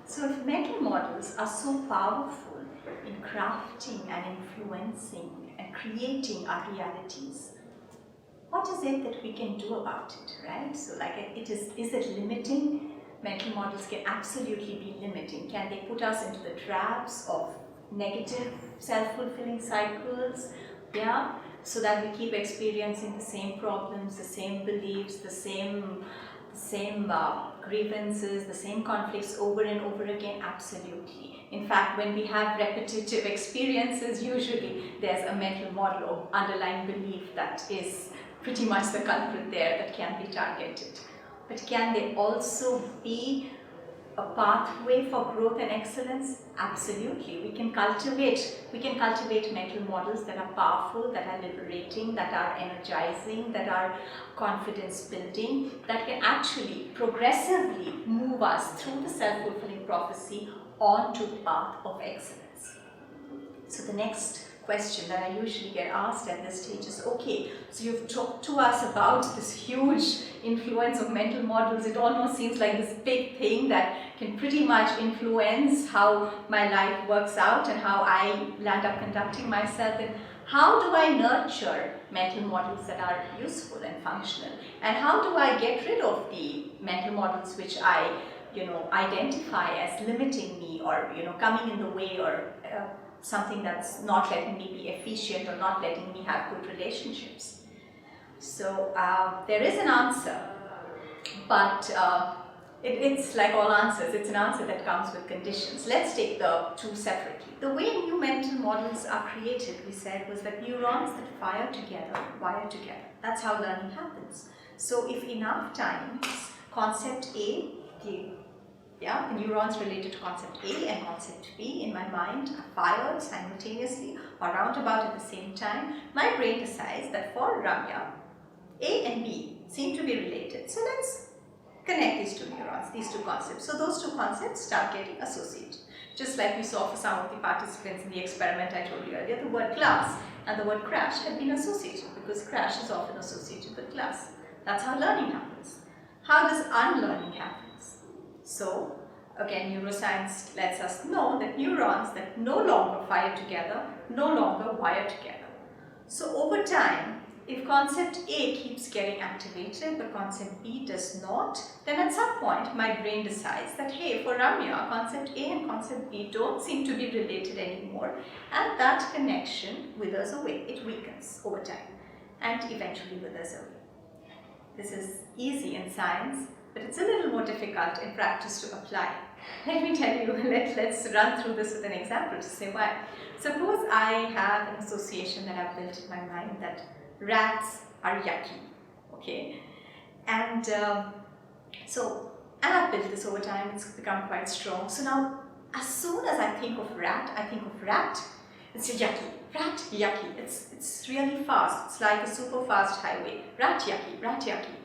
So if mental models are so powerful in crafting and influencing and creating our realities, what is it that we can do about it, right? So like, is it limiting? Mental models can absolutely be limiting. Can they put us into the traps of negative self-fulfilling cycles? Yeah, so that we keep experiencing the same problems, the same beliefs, the same grievances, the same conflicts over and over again? Absolutely. In fact, when we have repetitive experiences, usually there's a mental model or underlying belief that is pretty much the culprit there that can be targeted. But can they also be a pathway for growth and excellence? Absolutely. We can cultivate mental models that are powerful, that are liberating, that are energizing, that are confidence building, that can actually progressively move us through the self-fulfilling prophecy onto the path of excellence. So the next question that I usually get asked at this stage is, okay, so you've talked to us about this huge influence of mental models. It almost seems like this big thing that can pretty much influence how my life works out and how I land up conducting myself. And how do I nurture mental models that are useful and functional? And how do I get rid of the mental models which I identify as limiting me, or coming in the way, or something that's not letting me be efficient or not letting me have good relationships? So there is an answer, but it's like all answers, it's an answer that comes with conditions. Let's take the two separately. The way new mental models are created, we said, was that neurons that fire together wire together. That's how learning happens. So if enough times concept A, the neurons related to concept A and concept B in my mind are fired simultaneously or roundabout at the same time, my brain decides that for Ramya, A and B seem to be related. So let's connect these two neurons, these two concepts. So those two concepts start getting associated. Just like we saw for some of the participants in the experiment I told you earlier, the word glass and the word crash have been associated, because crash is often associated with glass. That's how learning happens. How does unlearning happen? So, again, neuroscience lets us know that neurons that no longer fire together, no longer wire together. So, over time, if concept A keeps getting activated, but concept B does not, then at some point my brain decides that, hey, for Ramya, concept A and concept B don't seem to be related anymore, and that connection withers away. It weakens over time and eventually withers away. This is easy in science, but it's a little more difficult in practice to apply. Let me tell you, let's run through this with an example to say why. Suppose I have an association that I've built in my mind that rats are yucky, okay? And I've built this over time, it's become quite strong. So now, as soon as I think of rat, it's yucky. Rat, yucky. It's really fast. It's like a super fast highway. Rat, yucky, rat, yucky.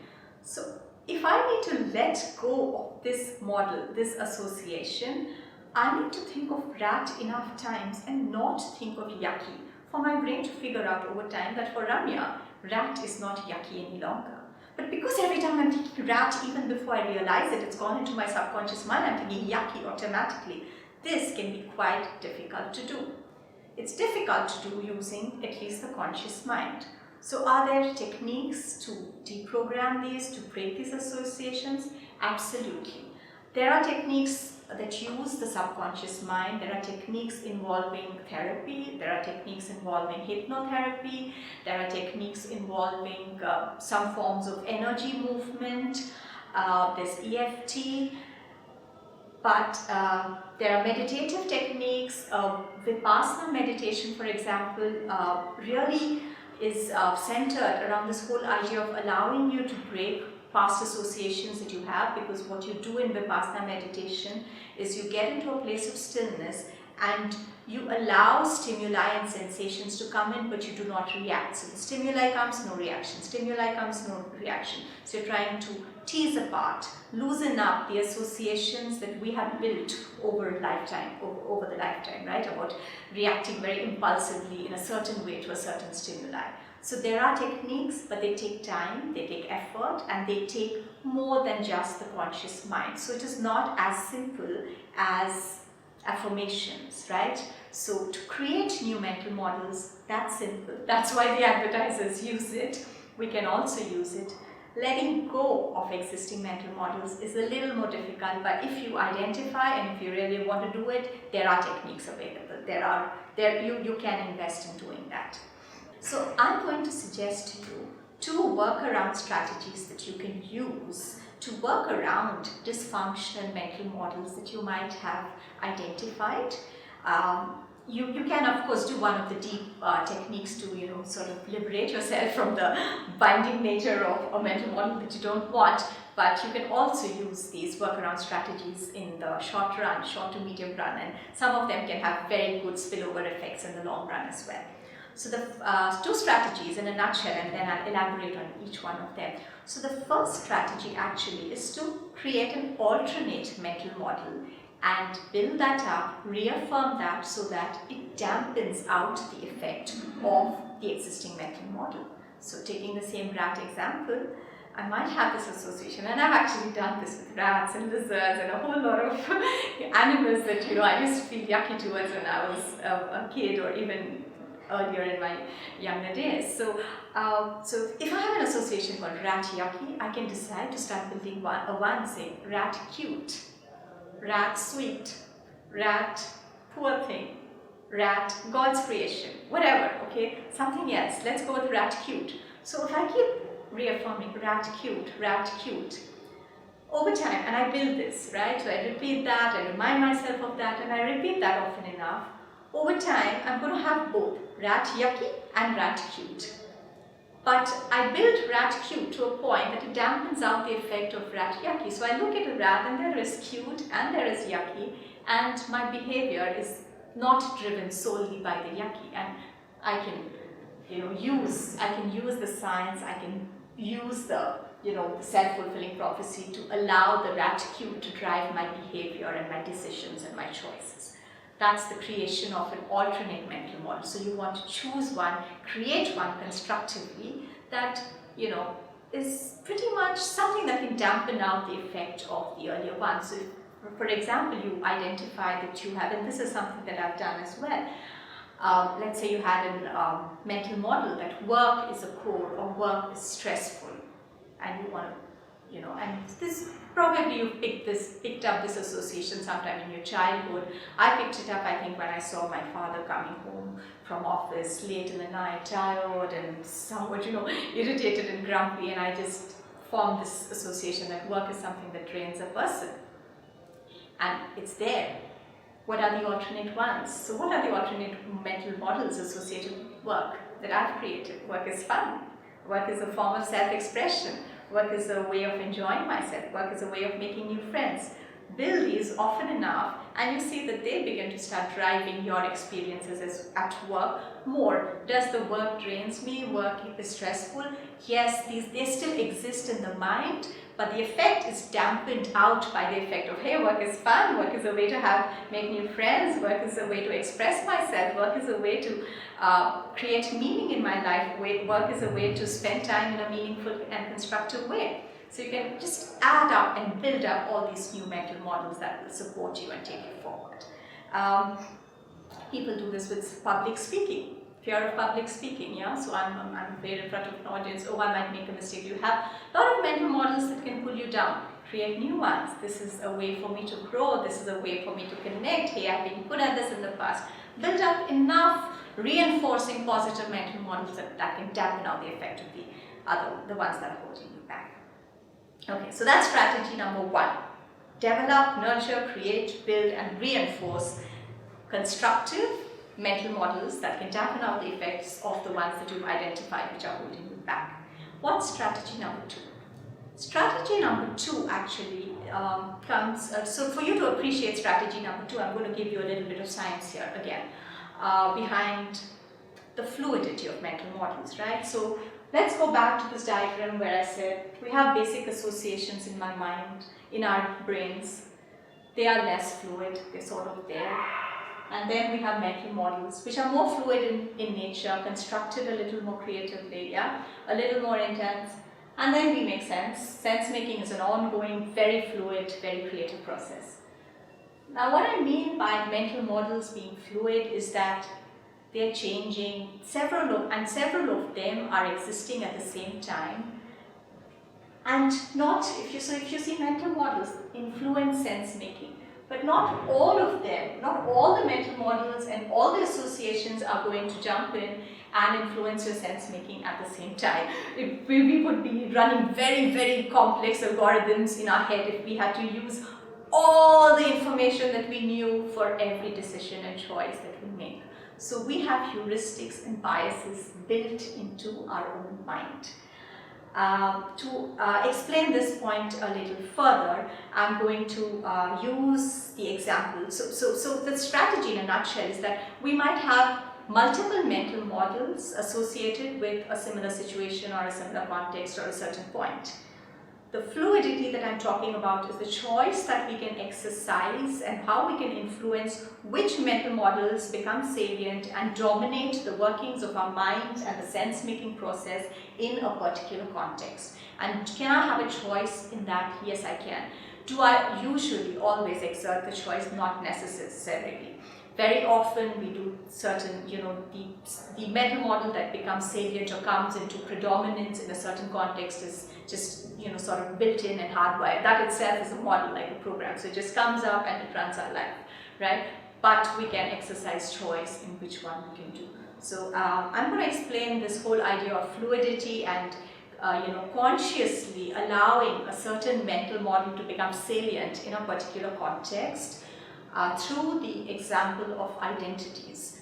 So if I need to let go of this model, this association, I need to think of rat enough times and not think of yucky for my brain to figure out over time that for Ramya, rat is not yucky any longer. But because every time I'm thinking rat, even before I realize it, it's gone into my subconscious mind, I'm thinking yucky automatically. This can be quite difficult to do. It's difficult to do using at least the conscious mind. So are there techniques to deprogram these, to break these associations? Absolutely. There are techniques that use the subconscious mind. There are techniques involving therapy. There are techniques involving hypnotherapy. There are techniques involving some forms of energy movement. There's EFT. But there are meditative techniques. Vipassana meditation, for example, really is centered around this whole idea of allowing you to break past associations that you have, because what you do in Vipassana meditation is you get into a place of stillness and you allow stimuli and sensations to come in, but you do not react. So the stimuli comes, no reaction. Stimuli comes, no reaction. So you're trying to tease apart, loosen up the associations that we have built over the lifetime, right? About reacting very impulsively in a certain way to a certain stimuli. So there are techniques, but they take time, they take effort, and they take more than just the conscious mind. So it is not as simple as affirmations, right? So to create new mental models, that's simple. That's why the advertisers use it. We can also use it. Letting go of existing mental models is a little more difficult, but if you identify and if you really want to do it, there are techniques available. You can invest in doing that. So I'm going to suggest to you 2 workaround strategies that you can use to work around dysfunctional mental models that you might have identified. You can of course do one of the deep techniques to sort of liberate yourself from the binding nature of a mental model that you don't want, but you can also use these workaround strategies in the short run, short to medium run, and some of them can have very good spillover effects in the long run as well. So the 2 strategies in a nutshell, and then I'll elaborate on each one of them. So the first strategy actually is to create an alternate mental model and build that up, reaffirm that so that it dampens out the effect of the existing mental model. So taking the same rat example, I might have this association, and I've actually done this with rats and lizards and a whole lot of animals that I used to feel yucky towards when I was a kid, or even earlier in my younger days. So if I have an association called rat yucky, I can decide to start building one say rat cute, rat sweet, rat poor thing, rat God's creation, whatever, okay, something else. Let's go with rat cute. So if I keep reaffirming rat cute, over time, and I build this, right? So I repeat that, I remind myself of that, and I repeat that often enough. Over time, I'm going to have both rat yucky and rat cute. But I build rat cute to a point that it dampens out the effect of rat yucky. So I look at a rat and there is cute and there is yucky, and my behavior is not driven solely by the yucky. And I can, use the science, I can use the, the self-fulfilling prophecy to allow the rat cute to drive my behavior and my decisions and my choices. That's the creation of an alternate mental model. So you want to choose one, create one constructively that, is pretty much something that can dampen out the effect of the earlier one. So if, for example, you identify that you have, and this is something that I've done as well, let's say you had a mental model that work is a core or work is stressful, and you want to, and this probably you picked up this association sometime in your childhood. I picked it up, I think, when I saw my father coming home from office late in the night, tired and somewhat, irritated and grumpy, and I just formed this association that work is something that drains a person. And it's there. What are the alternate ones? So what are the alternate mental models associated with work that I've created? Work is fun. Work is a form of self-expression. Work is a way of enjoying myself. Work is a way of making new friends. Build these often enough, and you see that they begin to start driving your experiences at work more. Does the work drains me? Work is stressful? Yes, they still exist in the mind, but the effect is dampened out by the effect of, hey, work is fun. Work is a way to make new friends. Work is a way to express myself. Work is a way to create meaning in my life. Work is a way to spend time in a meaningful and constructive way. So you can just add up and build up all these new mental models that will support you and take you forward. People do this with public speaking, fear of public speaking, yeah? So I'm afraid in front of an audience, oh, I might make a mistake. You have a lot of mental models that can pull you down. Create new ones. This is a way for me to grow. This is a way for me to connect. Hey, I've been good at this in the past. Build up enough reinforcing positive mental models that can dampen out the effect of the ones that are holding you back. Okay, so that's strategy number 1. Develop, nurture, create, build, and reinforce constructive mental models that can dampen out the effects of the ones that you've identified which are holding you back. What's strategy number 2? Strategy number 2 actually comes, so for you to appreciate strategy number 2, I'm going to give you a little bit of science here again, behind the fluidity of mental models, right? So let's go back to this diagram where I said we have basic associations in my mind, in our brains. They are less fluid, they're sort of there. And then we have mental models, which are more fluid in nature, constructed a little more creatively, yeah, a little more intense. And then we make sense. Sense making is an ongoing, very fluid, very creative process. Now, what I mean by mental models being fluid is that they're changing, several of them are existing at the same time. And not, if you see mental models influence sense making, but not all of them, not all the mental models and all the associations are going to jump in and influence your sense making at the same time. We would be running very, very complex algorithms in our head if we had to use all the information that we knew for every decision and choice that we make. So we have heuristics and biases built into our own mind. To explain this point a little further, I'm going to use the example. So the strategy in a nutshell is that we might have multiple mental models associated with a similar situation or a similar context or a certain point. The fluidity that I'm talking about is the choice that we can exercise and how we can influence which mental models become salient and dominate the workings of our mind and the sense-making process in a particular context. And can I have a choice in that? Yes, I can. Do I usually always exert the choice? Not necessarily. Very often we do certain, the mental model that becomes salient or comes into predominance in a certain context is just, sort of built in and hardwired. That itself is a model, like a program. So it just comes up and it runs our life, right? But we can exercise choice in which one we can do. So I'm going to explain this whole idea of fluidity and consciously allowing a certain mental model to become salient in a particular context through the example of identities.